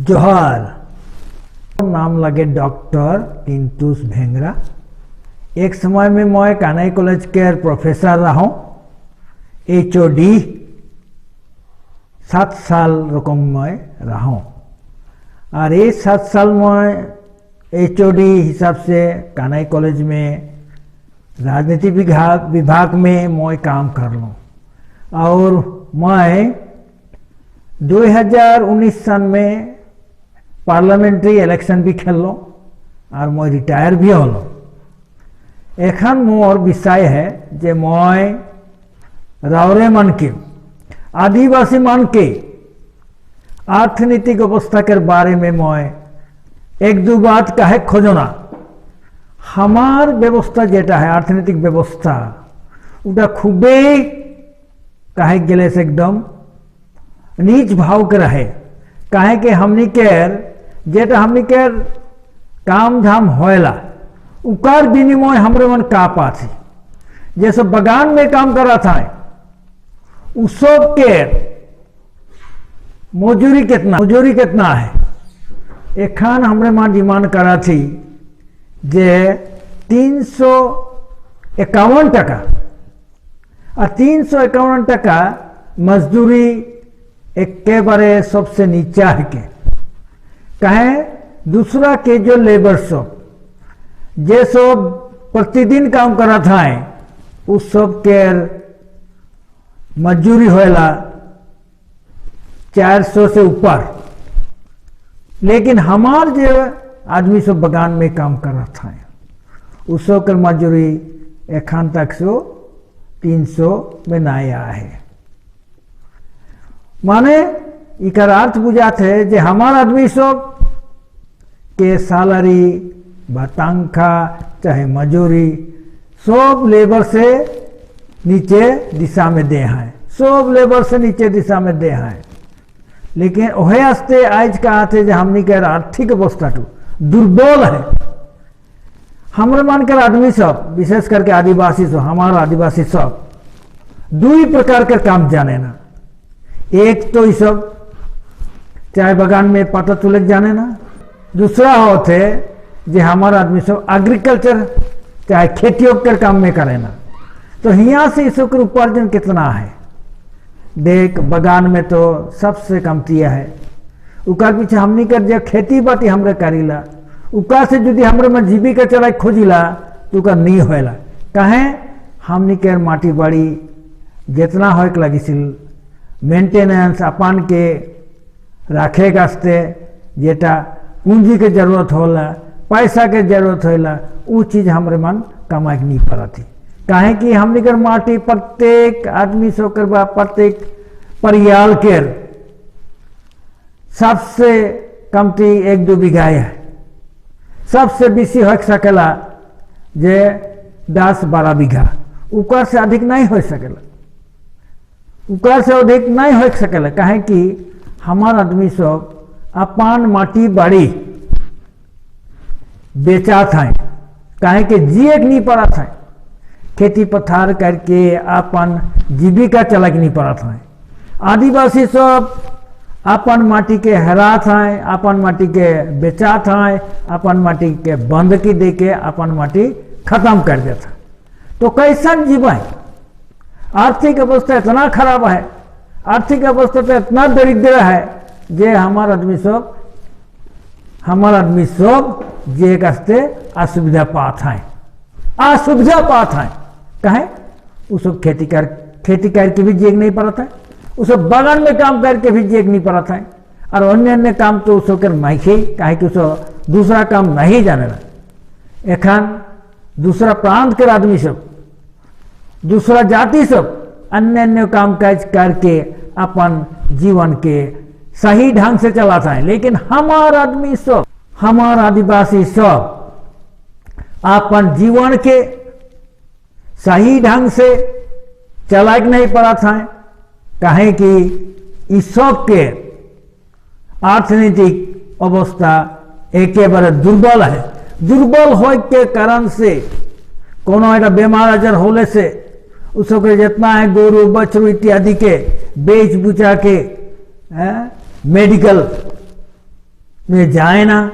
जोहार। नाम लगे डॉक्टर टिंटूस भेंगरा। एक समय में मैं कानाई कॉलेज के प्रोफेसर रहा, HOD 7 साल रकम मैं रहा। और ये 7 साल मैं HOD हिसाब से कानाई कॉलेज में राजनीति विभाग में मैं काम कर लूँ। और मैं 2019 सन में पार्लियामेंट्री इलेक्शन भी खेल लो और मैं रिटायर भी हो लो। एखन मोर विषय है जे मैं रावरे मन के आदिवासी मन के अर्थनीतिक अवस्था के बारे में मैं एक दो बात कहे खोजना। हमार व्यवस्था जेटा है अर्थनीतिक व्यवस्था उटा खूबे कहे गले से एकदम नीच भाव के रहे। कहे कि हमनी केर जेटा हमनी केर काम धाम होएला उकार विनिमय हमरे मन का पाथी। जैसे बगान में काम करा था उसब के मजूरी कितना है। एखान हमरे मन डिमांड करा थी जे 351 टका और 351 टका मजदूरी एकेबारे सबसे नीचा है के कहे। दूसरा के जो लेबर सब जे सब प्रतिदिन काम करा था उस सब के मजदूरी होएला 400 से ऊपर। लेकिन हमार जो आदमी सब बगान में काम करा था उस सब के मजदूरी एखान तक 300 में नहीं आया है। माने इकर अर्थ बुझाते है जे हमार आदमी सब के सैलरी तनखा चाहे मजूरी सब लेबर से नीचे दिशा में दे हैं, सब लेबर से नीचे दिशा में दे हैं। लेकिन वह आस्ते आज का आते जे हमनी के आर्थिक अवस्था दुर्बल है। हमारे मान कर आदमी सब विशेष करके आदिवासी सब हमारा आदिवासी सब दो प्रकार के काम जाने ना। एक तो ये सब चाय बगान में पता तुलक जाने ना। दूसरा होते जे हमारा आदमी सब एग्रीकल्चर चाहे खेती कर काम में करे ना। तो यहाँ से इस उपार्जन कितना है देख। बगान में तो सबसे कमतिया है। उकार पीछे हमनी कर जब खेती बाटी हमरे करीला उका से यदि हमरे में जीविका चला खोजिला तो उका नहीं होएला। कहे हमनी के माटी बाड़ी जितना हो लगी मेंटेनेंस अपन के रखे वास्ते जेटा पूंजी के जरूरत होला पैसा के जरूरत होला वो चीज हमरे मन कमाई नहीं पड़ा थी। काहे कि हमनी कर माटी प्रत्येक आदमी सो करवा प्रत्येक परियाल के सबसे कमती 1-2 बीघा है। सबसे बेसी हो सकेला जे 10-12 बीघा। उकर से अधिक नहीं हो सकेला, उकर से अधिक नहीं हो सकेला। काहे कि हमार आदमी सब अपन माटी बाड़ी बेचा था। काहे कि जिए नहीं पड़ा था, खेती पथार करके अपन जीविका चला नहीं पड़ा था। आदिवासी सब अपन माटी के हरा था, अपन माटी के बेचा था, अपन माटी के बंधकी दे के अपन माटी खत्म कर देता। तो कैसा जीवा है। आर्थिक अवस्था इतना खराब है, आर्थिक अवस्था पे इतना दरिद्र है जे हमारा आदमी सब जे कसते असुविधा पात है, असुविधा पात है। कहे उस खेती करके भी जेग नहीं पड़ता है, उस बगान में काम करके भी जेग नहीं पड़ता है। और अन्य काम तो उस माइके कहे कि उस दूसरा काम नहीं जाने ना। एखन दूसरा प्रांत के आदमी सब दूसरा जाति सब अन्य काम काज करके अपन जीवन के सही ढंग से चलाता है। लेकिन हमारा आदमी सब हमारा आदिवासी सब अपन जीवन के सही ढंग से चला नहीं पड़ा था। कहे कि इस सब के अर्थनीतिक अवस्था एकेबारे दुर्बल है। दुर्बल हो के कारण से कोनो एक बीमार आजार होले से उसके जितना है गोरु बछरू इत्यादि के बेच बुचा के मेडिकल में जाए ना,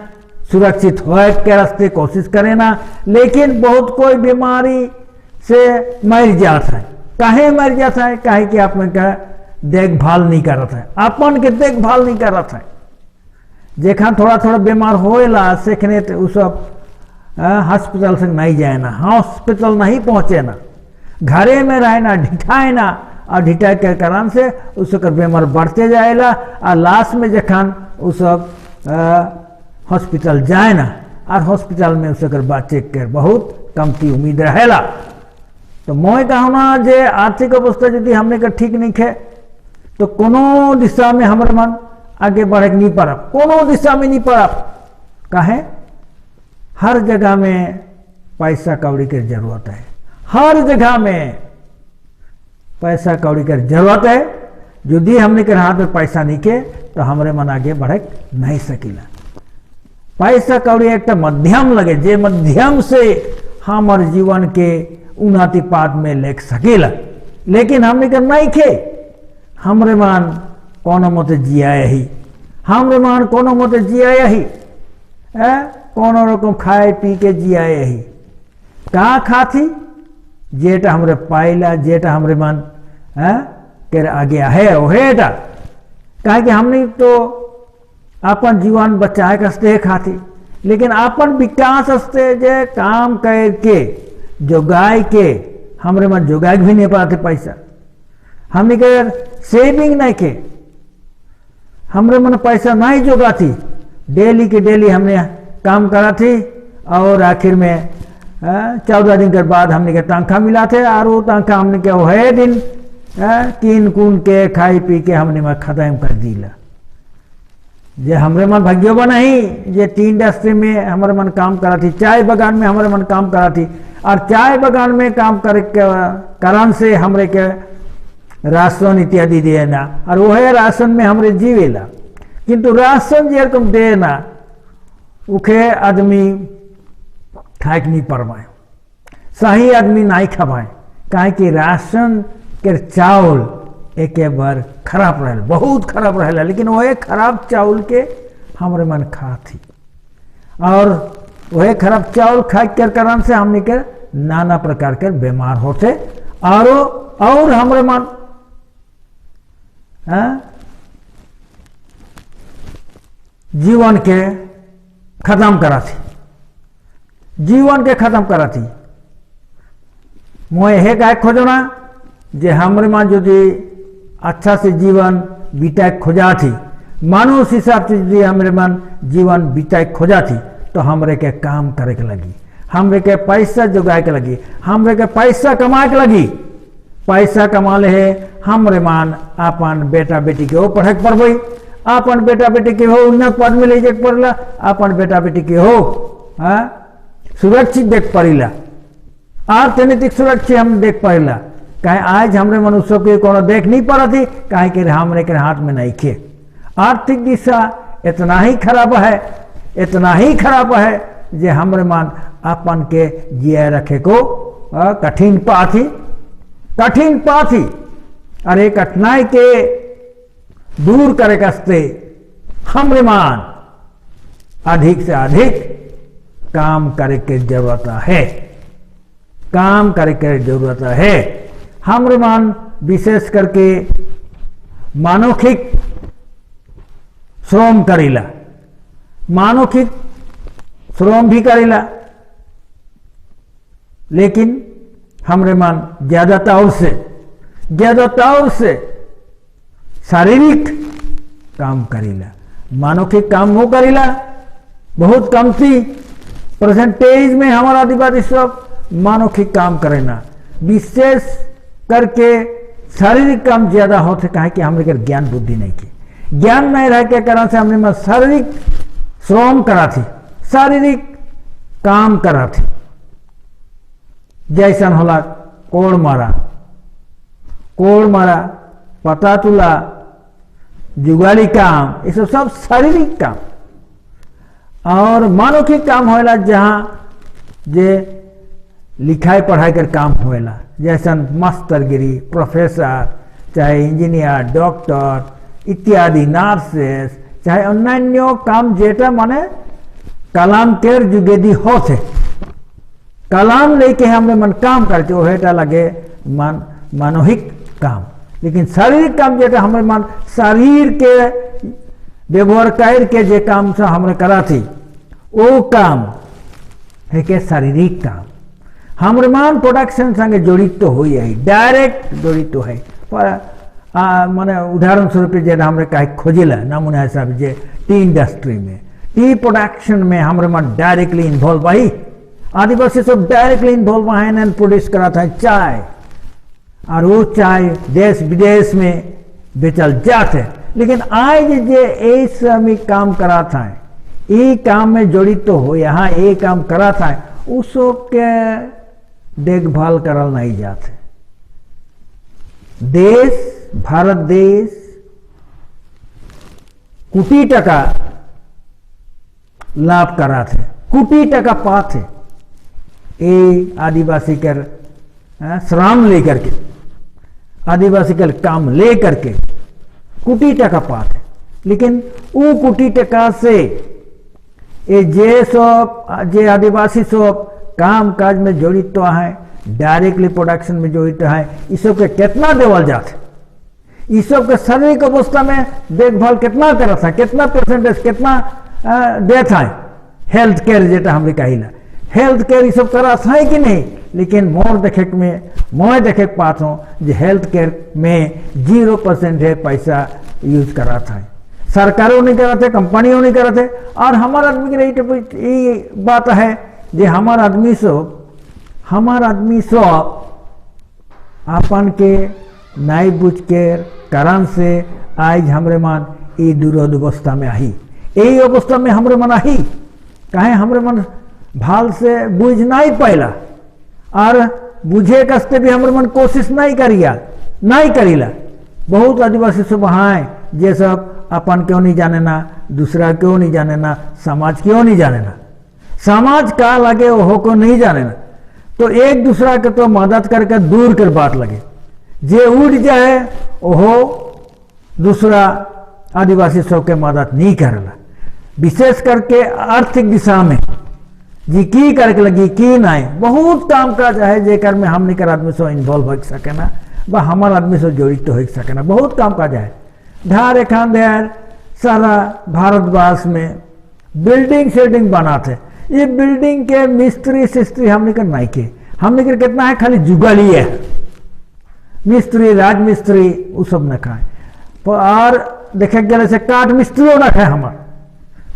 सुरक्षित हो के रास्ते कोशिश करे ना। लेकिन बहुत कोई बीमारी से मर जाता है। काहे मर जाता है? काहे कि आप में का देखभाल नहीं करत है, अपन के देखभाल नहीं करत है। जेखा थोड़ा थोड़ा बीमार होएला सेखने उ सब हॉस्पिटल से नहीं जाए ना, हॉस्पिटल नहीं पहुंचे ना, घरे में रहे ना, ढिठाए ना, और ढिठाए के कारण से उसकर बीमार बढ़ते जाएला। और लास्ट में जखन उ सब हॉस्पिटल जाए ना, और हॉस्पिटल में उसकर बचे के बहुत कमती उम्मीद रहेला। तो मैं कहना जे आर्थिक अवस्था यदि हमने का ठीक नहीं है तो कोनो दिशा में हमारे मन आगे बढ़े नहीं पड़ब, कोनो दिशा में नहीं पड़ब। काहे? हर जगह में पैसा कौड़ी की जरूरत है, हर जगह में पैसा कौड़ी की जरूरत है। यदि हमने के हाथ में पैसा नहीं के तो हमारे मन आगे बढ़े नहीं सकीला। पैसा कौड़ी एक मध्यम लगे, जे मध्यम से हमारे जीवन के उन्नति पाद में ले सकेला। लेकिन हमने के नहीं खे, हमरे मान कोनो मत जिया ही, हमरे मान कोनो मत जिया ही, कोनो रकम खाए पी के जिया ही। कहाँ खाती? जेटा हमरे पाइला, जेटा हमरे मन के आगे है ओहेटा। कहे कि हमने तो अपन जीवन बचाए कसते खाती, लेकिन अपन विकास हस्ते जे काम करके जोगाई के हमरे मन जोगाई भी नहीं पाते पैसा। हमने के सेविंग नहीं के, हमरे मन पैसा नहीं जोगाती। डेली के डेली हमने काम करा थी और आखिर में 14 दिन के बाद हमने के तनख्वाह मिला थे, और वो तनख्वाह हमने के वह दिन कीन कून के खाई पी के हमने में खत्म कर दिला। जे हमरे मन भाग्यवान नहीं जे टी इंडस्ट्री में हमारे मन काम करा थी, चाय बागान में हमारे मन काम करा थी, और चाय बागान में काम करे के कारण से हमरे के राशन इत्यादि दिए ना, और वह राशन में हमरे जीवेला। किंतु राशन जे रकम दे ना उखे आदमी खाए नहीं परवाए, सही आदमी नहीं खवाए। काहे कि राशन के चावल एक बार खराब रहे, बहुत खराब रहे, लेकिन वह खराब चावल के हमारे मन खा थी, और वह खराब चावल खाए के कारण से हमने के नाना प्रकार के बीमार होते, और हमारे मन जीवन के खत्म करा थी, जीवन के खत्म करा थी। मैं यह गाय खोजना जे हमरे मां यदि अच्छा से जीवन बीता खोजा थी, मानुष हिसाब से यदि हमरे मन जीवन बीता खोजा थी, तो हमरे के काम करे के लगी, हमरे के पैसा जुगाए के लगी, हमरे के पैसा कमाए के लगी। पैसा कमा ले है हमरे मान अपन बेटा बेटी के हो पढ़े पढ़बई, अपन बेटा बेटी के हो उन्नत पद में ले जाके पड़ला, अपन बेटा बेटी के हो सुरक्षित देख पड़ेला, अर्थनैतिक सुरक्षा हम देख पड़ेला। कहे आज हमरे मनुष्य के कोनो देख नहीं पड़ा थी, कहे कि हमरे के हाथ में नहीं खे। आर्थिक दिशा इतना ही खराब है, इतना ही खराब है जे हमरे मान अपन के जिया रखे को कठिन पाथी, कठिन पाथी। अरे कठिनाई के दूर करे कसते हमरे मान अधिक से अधिक काम करे के जरूरत है, काम करे के जरूरत है। हमरे मान विशेष करके मानसिक श्रम करेला, मानसिक श्रम भी करेला, लेकिन हमरे मान ज्यादातर से शारीरिक काम करेला, मानसिक काम वो करेला बहुत कम थी परसेंटेज में। हमारा आदिवासी सब मानसिक काम करेना, विशेष करके शारीरिक काम ज्यादा होते। कहे कि हमरे के ज्ञान बुद्धि नहीं की, ज्ञान नहीं रह के कारण से हमने शारीरिक श्रम करा थी, शारीरिक काम करा थी। जैसन होला कोड़ मारा, पता तुला, जुगाली काम, ये सब शारीरिक काम। और मानसिक काम होएला जहाँ जे लिखाई पढ़ाई कर काम होएला, जैसन मास्टरगिरी, प्रोफेसर, चाहे इंजीनियर, डॉक्टर इत्यादि, नर्सेस, चाहे अन्य काम जेटा माने कलाम केर जुगेदी होते कलाम लेके हमरे मन काम करते वो हेटा लगे मानोहिक काम। लेकिन शारीरिक काम जेटा हमरे मन शरीर के व्यवहार कर के जे काम से हमरे करा थी वो काम है के शारीरिक काम हमरे मान प्रोडक्शन संगे जड़ित तो हुई है डायरेक्ट जड़ित तो है पर माने उदाहरण स्वरूप जे हमरे कहे खोजिला नमूना हिसाब जे टी इंडस्ट्री में टी प्रोडक्शन में हमरे मन डायरेक्टली इन्वॉल्व आई आदिवासी सब डायरेक्टली इन्वॉल्व है एंड प्रोड्यूस करा था चाय और वो चाय देश विदेश में बेचल जाते। लेकिन आज जे इस में काम करा था ये काम में जड़ित तो हो यहाँ ये काम करा था उस के देखभाल करल नहीं जाते। देश भारत देश कोटी टका लाभ करा थे कोटी टका पाते ये आदिवासी कर श्रम लेकर के आदिवासी का काम ले करके कोटी टका पाते। लेकिन वो कोटी टका से ये जे सब जे आदिवासी सब काम काज में जड़ित तो है डायरेक्टली प्रोडक्शन में जड़ित है इस सब के कितना देवल जाते इस सब के शारीरिक अवस्था में देखभाल कितना करा था कितना परसेंटेज कितना देता है हेल्थ केयर जेटा हमने कहिला हेल्थ केयर ये सब करा था कि नहीं। लेकिन मोर देखे में मैं देखे पाता हूँ जो हेल्थ केयर में 0% है पैसा यूज करा था सरकारों नहीं करा थे कंपनियों नहीं करा थे और हमारा आदमी के लिए ये बात है जो हमारा आदमी सब अपन के नाई बुझ के कारण से आज हमरे मन ये दुरावस्था में आई यही अवस्था में हमरे मन आई कहे हमरे मन भाल से बुझ नहीं पाला और बुझे कसते भी हमरे मन कोशिश नहीं करीला बहुत आदिवासी सब हैं जे सब अपन क्यों नहीं जाने ना दूसरा क्यों नहीं जाने ना समाज क्यों नहीं जाने ना समाज का लगे वो को नहीं जाने ना तो एक दूसरा के तो मदद करके दूर कर बात लगे जे उड़ जाए वो दूसरा आदिवासी सब के मदद नहीं करेला विशेष करके आर्थिक दिशा में जी की करके लगी की नहीं बहुत काम काज है जेकर में हमने कर आदमी से इन्वॉल्व हो सके ना व हमार आदमी से जड़ित तो हो सके ना बहुत काम काज है धार एखान देर सारा भारतवर्ष में बिल्डिंग शेल्डिंग बनाते ये बिल्डिंग के मिस्त्री सिस्त्री हमने कर नहीं के हमने कर कितना है खाली जुगाली है मिस्त्री राजमिस्त्री वो सब न खाए और देखे गए से काठ मिस्त्रियों न खाए हमार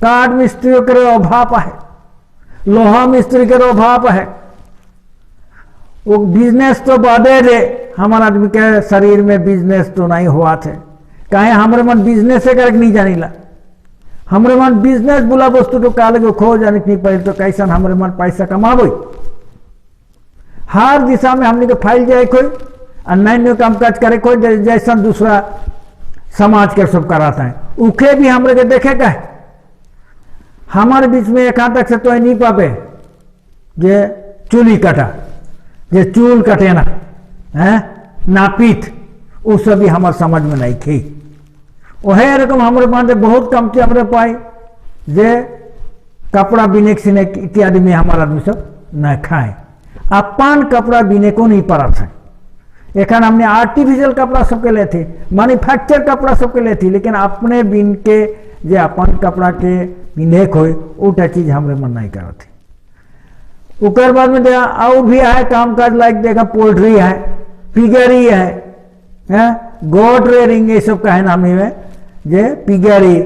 काठ मिस्त्रियों के अभाव है लोहा मिस्त्री के अभाव है वो बिजनेस तो बादे रे हमारे आदमी के शरीर में बिजनेस तो नहीं हुआ थे कहे हमारे मन बिजनेस से करके नहीं जानीला हमारे मन बिजनेस बुला वस्तु तो काले को खो जाने नहीं पड़े तो कैसा हमारे मन पैसा कमाबो हर दिशा में हमने के फैल जाए कोई अन्य काम काज करे कोई जैसा दूसरा समाज के सब कराता है उखे भी हमरे के देखे का है हमारे बीच में एक तक से तो नहीं पापे जे चूली कटा जे चूल कटे ना है नापीत वो सब भी हमारे समझ में नहीं थी वह रकम हमारे पास बहुत कम थे हमारे पाई जे कपड़ा बिने सिने इत्यादि में हमारा आदमी सब न खाए अपन कपड़ा बिने को नहीं पड़ा था एखन हमने आर्टिफिशियल कपड़ा सबके ले थे मैन्युफैक्चर कपड़ा सबके ले थी लेकिन अपने बिन के जे अपन कपड़ा के बिने खोए उटा चीज हमरे मन नहीं करा थी उकर बाद में देखा और भी है काम काज लाइक देखा पोल्ट्री है पिगरी है गोट रेयरिंग ये सब का है नाम में जे पिगरी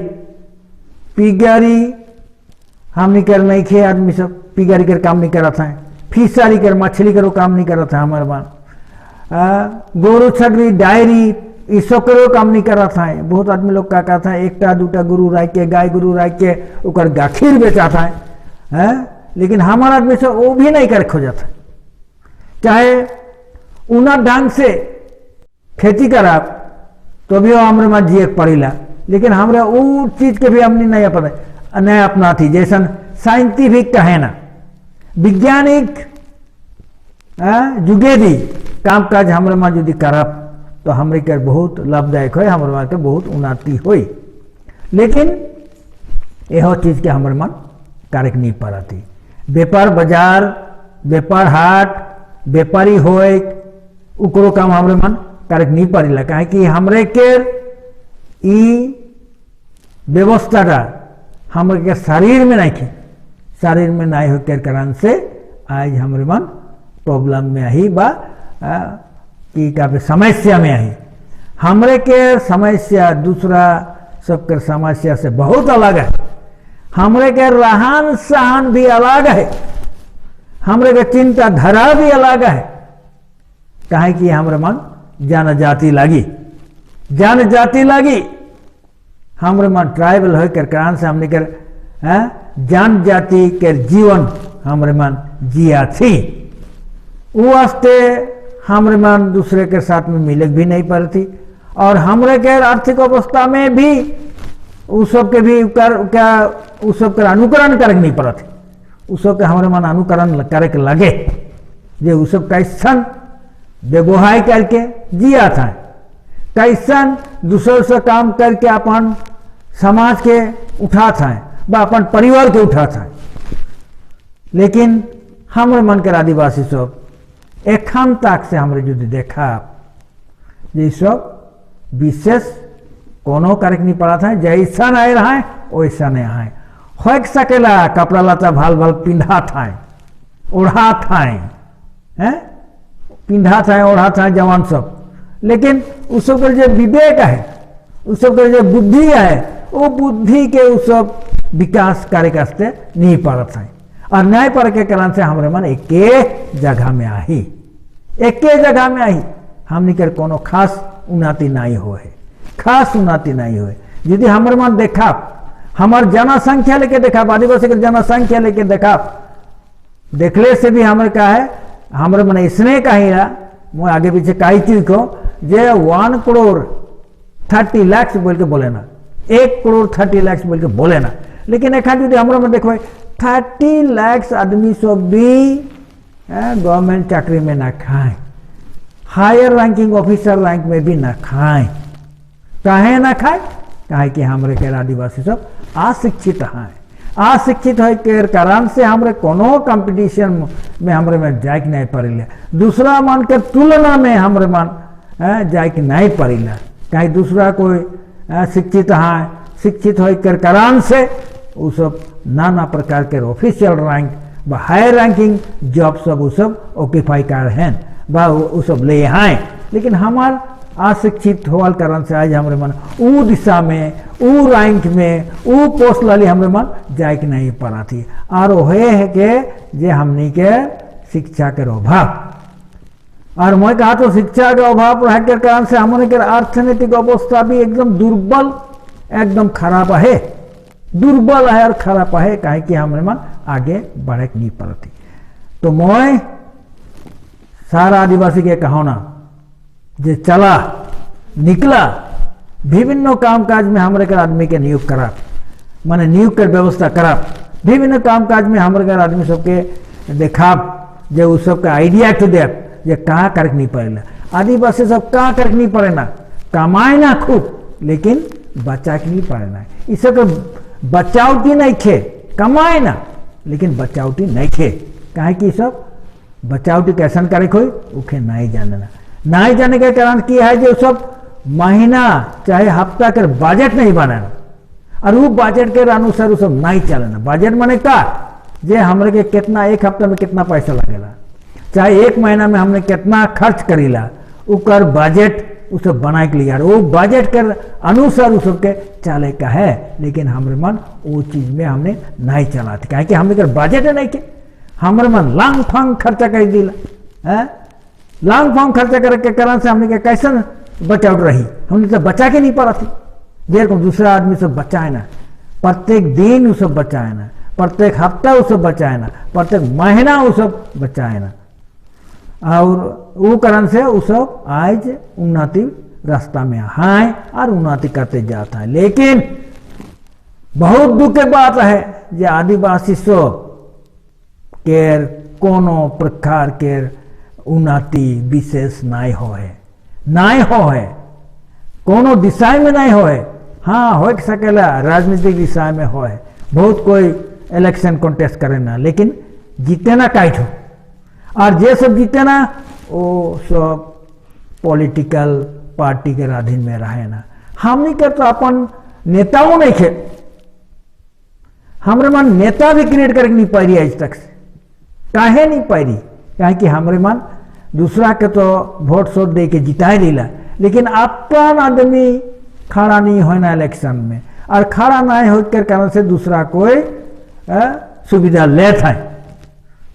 हमने कर नहीं खे आदमी सब पिगरी कर काम नहीं करा था फिशरी कर मछली करो काम नहीं करा था हमारे बान गोरु छगरी डायरी ये सब करो काम नहीं करा था बहुत आदमी लोग का कहता है एकटा दूटा गुरु राख के गाय गुरु राख के उकर गाखीर बेचा था है लेकिन हमारा आदमी से वो भी नहीं कर खोजा था चाहे उना ढंग से खेती करा तो भी हमारे में जिए पड़ेला लेकिन हमारे वो चीज के भी हमने नहीं अपना थी जैसा साइंटिफिक कहे ना वैज्ञानिक जुगेदी काम काज हमारे में यदि करब तो हमारे के बहुत लाभदायक है हमारे के बहुत उन्नति हुई लेकिन यह चीज के हमारे मन कार्यक नहीं पड़ती। व्यापार बाजार, व्यापार हाट, व्यापारी होए उकरो काम हमारे मन कार्यक नहीं पड़ेला, कहे कि हमरे के ई व्यवस्था हमरे के शरीर में नहीं थे, शरीर में नहीं हो के कारण से आज हमारे मन प्रॉब्लम में आई बा कि का समस्या में आई। हमरे के समस्या दूसरा सबके समस्या से बहुत अलग है। हमरे के रहन सहन भी अलग है, हमरे के चिंता धारा भी अलग है। कहे कि हमारे मन जन जाति लगी हमारे मन ट्राइबल हो कर कारण से हमने कर जन जाति के जीवन हमारे मन जिया थी। वो वास्ते हमारे मन दूसरे के साथ में मिले भी नहीं पड़ती, और हमरे के आर्थिक अवस्था में भी उस सब के भी उस सब का अनुकरण करे नहीं पड़त। उस सब के हमारे मन अनुकरण करे के लगे जे उस सब कैसन व्यवहार करके जिया था, कैसन दूसरे से काम करके अपन समाज के उठा था व अपन परिवार के उठा था। लेकिन हमारे मन के आदिवासी सब एखन तक से हमारे जो देखा ये सब विशेष कोनो कार्यक नहीं पड़ा था, जैसा नहीं रहा है वैसा नहीं है। हो सकेला कपड़ा लता भाल भाल पिंधा था, ओढ़ा था, पिंधा था ओढ़ा था जवान सब, लेकिन उस सब जो विवेक है, उस सब जो बुद्धि है, वो बुद्धि के उस सब विकास कार्य करते नहीं पड़त है। और नहीं पड़ के कारण से हमारे मन एक जगह में आई, एक जगह में आई, हमने कर कोनो खास उन्नति नहीं हो है, खास उन्नति नहीं हो। यदि हमारे मन देखा हमार जनसंख्या लेके देखा, आदिवासी के जनसंख्या लेके देखा, देखले से भी हमारे का है हमारे मन इसने कही रहा मैं आगे पीछे कई चीज को जे 1 करोड़ 30 लाख बोल के बोले ना, 1 करोड़ 30 लाख बोल के बोले ना। लेकिन एक यदि हमारे मन देखो 30 लाख आदमी सब भी गवर्नमेंट चाकरी में ना खाए, हायर रैंकिंग ऑफिसर रैंक में भी ना खाए। काहे ना खाए? काहे कि हमारे के आदिवासी सब अशिक्षित हैं। अशिक्षित है के कारण से हमारे कोनो कंपटीशन में हमारे में जाए नहीं पड़ेगा, दूसरा मन के तुलना में हमारे मन जाए नहीं पड़ेगा। कहीं दूसरा कोई शिक्षित है, शिक्षित हो के कारण से वो सब नाना प्रकार के ऑफिशियल रैंक व हायर रैंकिंग जॉब सब वो सब ऑक्यूपाई कर हैं वो सब ले हैं। लेकिन हमार अशिक्षित होने कारण से आज हमारे मन वो दिशा में, वो रैंक में, वो पोस्ट लाली हमारे मन जाए कि नहीं पड़ा थी। और वह है कि जे हमने के शिक्षा के अभाव, और मैं कहा तो शिक्षा के अभाव रह के कारण से हमारे के अर्थनैतिक अवस्था भी एकदम दुर्बल, एकदम खराब है, दुर्बल है और खराब है। कहे कि हमारे मन आगे बढ़े नहीं पड़ती। तो मैं सारा आदिवासी के कहो ना जे चला निकला विभिन्न काम काज में हमारे घर आदमी के नियुक्त करा, माने नियुक्त कर व्यवस्था करा, विभिन्न काम काज में हमारे घर आदमी सबके देखा जो उस सबका आइडिया तो दे जे कहाँ करक नहीं पड़ेला। आदिवासी सब कहाँ करक नहीं पड़ेना, कमाए ना खूब लेकिन बचा के नहीं पड़ेना। इस सब बचावटी नहीं खे, कमाए ना लेकिन बचावटी नहीं खे। कहे कि सब बचावटी कैसन करे कोई उखे नहीं जानना, नहीं जाने के कारण की है जो सब महीना चाहे हफ्ता के बजट नहीं बनाना, और वो बजट के अनुसार वो सब नहीं चलना। बजट माने का जे हमरे के कितना एक हफ्ता में कितना पैसा लगेला, चाहे एक महीना में हमने कितना खर्च करीला, उकर बजट वो सब बना के लिया, वो बजट के अनुसार वो सबके चले का है। लेकिन हमारे मन वो चीज में हमने नहीं चलाते, कहे कि हमने कर बजट नहीं के हमारे मन लांग फांग खर्चा कर दिला, लांग फांग खर्चा करे के कारण से हमने के कैसन बचाव रही, हमने तो बचा के नहीं पड़ा थी। देर को दूसरा आदमी सब बचाए ना, प्रत्येक दिन वो सब बचाए ना, प्रत्येक हफ्ता वो सब बचाए ना, प्रत्येक महीना वो सब बचाए ना, और वो कारण से वो सब आज उन्नति रास्ता में है और उन्नति करते जाता है। लेकिन बहुत दुख की बात है जे आदिवासी सब के कोनो प्रकार के उन्नति विशेष नहीं हो है, नहीं हो है, कोनो दिशा में नहीं हो है। हाँ हो सकेला राजनीतिक दिशा में हो है, बहुत कोई इलेक्शन कॉन्टेस्ट करे ना, लेकिन जीते ना काइट हो, और जे सब जीते ना वो सब पॉलिटिकल पार्टी के अधीन में रहे ना। हमनी के तो अपन नेताओं नहीं खे, हमरे मन नेता भी क्रिएट करके नहीं पाई आज तक से। काहे नहीं पाई? काहे कि हमरे मन दूसरा के तो वोट सोट दे के जिताए दिला, लेकिन अपन आदमी खड़ा नहीं होना इलेक्शन में, और खड़ा नहीं होकर कारण से दूसरा कोई सुविधा लेता है।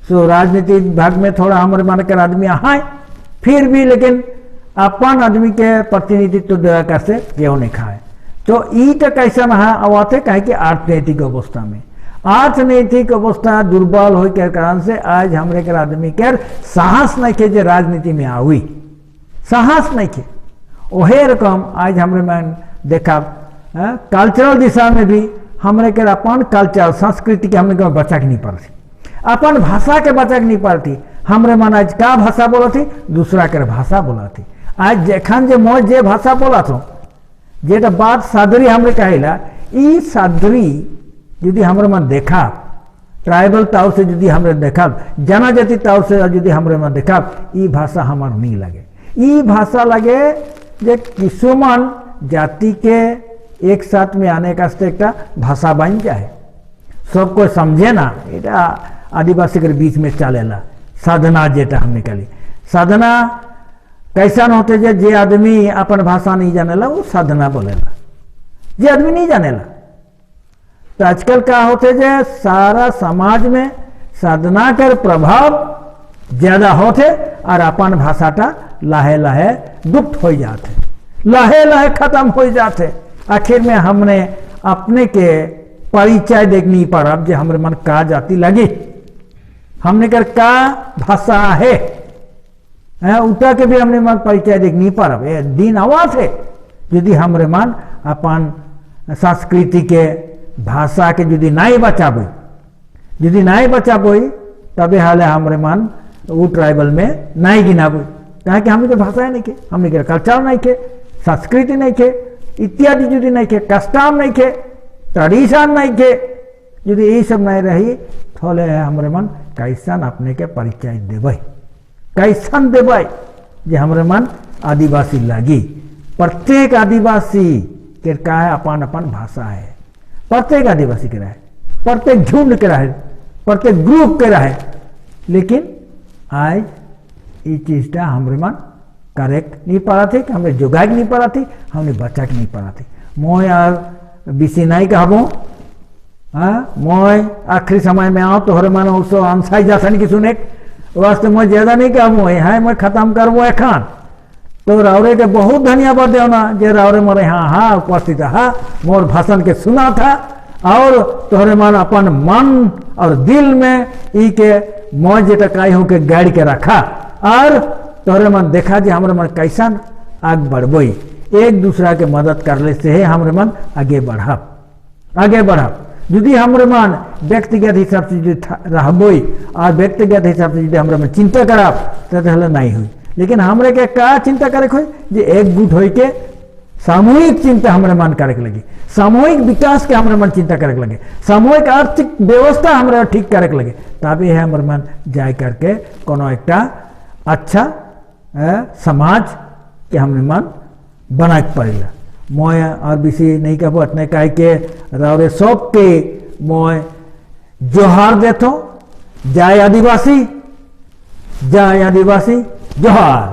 सो राजनीतिक भाग में थोड़ा हमारे मन के आदमी आए फिर भी, लेकिन अपन आदमी के प्रतिनिधित्व देवा कैसे क्यों नहीं खाए। तो ईट कैसा नहा आवाते कहे कि अर्थनैतिक अवस्था में, अर्थनैतिक अवस्था दुर्बल हो के कारण से आज हमरे के आदमी के साहस नहीं के जे राजनीति में आवी, साहस नहीं के। ओहे रकम आज हमरे में देखा कल्चरल दिशा में भी हमरे के अपन कल्चर संस्कृति के हमरे के बचा के नहीं पाती, अपन भाषा के बचा के नहीं पाती। हमरे मन आज का भाषा बोला थी, दूसरा के भाषा बोला थी। आज जखन जे मैं जे भाषा बोला थो, जेटा बात सादरी हमरे कहेला, ई सादरी यदि हमरे मन देखा, ट्राइबल ताव से यदि हमरे देखा, जनजाति ताव से यदि हमरे मन देखा, ई भाषा हमार नहीं लगे। ई भाषा लगे जे किसुमान जाति के एक साथ में आने का एक भाषा बन जाए, सबको समझे ना। एटा आदिवासी के बीच में चलेला साधना, जेटा हमने कही साधना कैसा न होते जे आदमी अपन भाषा नहीं जानेला वो साधना बोलेला, जे आदमी नहीं जानेला। तो आजकल क्या होते जे सारा समाज में साधना के प्रभाव ज्यादा होते और अपन भाषाटा लाहे लाहे लुप्त हो जाते, लाहे लाहे खत्म हो जाते। आखिर में हमने अपने के परिचय देख नहीं पड़ा, जो हमारे मन का जाति लगी, हमने कर का भाषा है, उठा के भी हमने मन परिचय देख नहीं पा रहा। दिन आवाज है यदि हमरे मन अपन संस्कृति के भाषा के यदि नहीं बचाबो, यदि नहीं बचाबो तबे हाले हमरे मन वो ट्राइबल में नहीं गिनाबो। कहे कि हमने के भाषा नहीं के, हमने के कल्चर नहीं के, संस्कृति नहीं के, इत्यादि यदि नहीं के, कस्टम नहीं के, ट्रेडिशन नहीं के, यदि ये सब नहीं रही थोले है हमरे मन कैसन अपने के परिचय देवे, कैसन देवे जे हमरे मन आदिवासी लगी। प्रत्येक आदिवासी के का है अपन अपन भाषा है, प्रत्येक आदिवासी के रहे, प्रत्येक झुंड के रहे, प्रत्येक ग्रुप के रहे, लेकिन आज ये चीजटा हमरे मन करेक्ट नहीं पड़ा थी, हमने जोगा नहीं पड़ा थी, हमने बचा के नहीं पड़ा थी। मैं यार बीसी नहीं कहबो, मैं आखिरी समय में आओ तो हर मन उसो अनसाई जासन की सुने वास्ते मैं ज्यादा नहीं कहबो है, मैं खत्म करबो एखान। तो रावरे के बहुत धन्यवाद देना जे रावरे मोरे हाँ उपस्थित है, मोर भाषण के सुना था और तोहरे मन अपन मन और दिल में ई के मैं जेटा काई हो के गाड़ के रखा और तोहरे मन देखा जे हमरे मन कैसन आग बढ़बई। एक दूसरा के मदद करले से है हमरे मन आगे बढ़ब, आगे बढ़ब। यदि हमरे मन व्यक्तिगत हिसाब से यदि रहबई और व्यक्तिगत हिसाब से यदि हमरे मन चिंता करब तो नहीं हुई। लेकिन हमरे के का चिंता करे हो जे एकजुट हो के सामूहिक चिंता हमरे मन करे लगे, सामूहिक विकास के हमरे मन चिंता करे लगे, सामूहिक आर्थिक व्यवस्था हमरे ठीक करे लगे, तभी है हमरे मन जाय करके कोनो एक अच्छा समाज के हमने मन बना के पड़ेगा। मैं और बेसी नहीं कहबो, इतने कह के रावरे सब के मैं जोहार देतो। जय आदिवासी, जय आदिवासी, जोहार।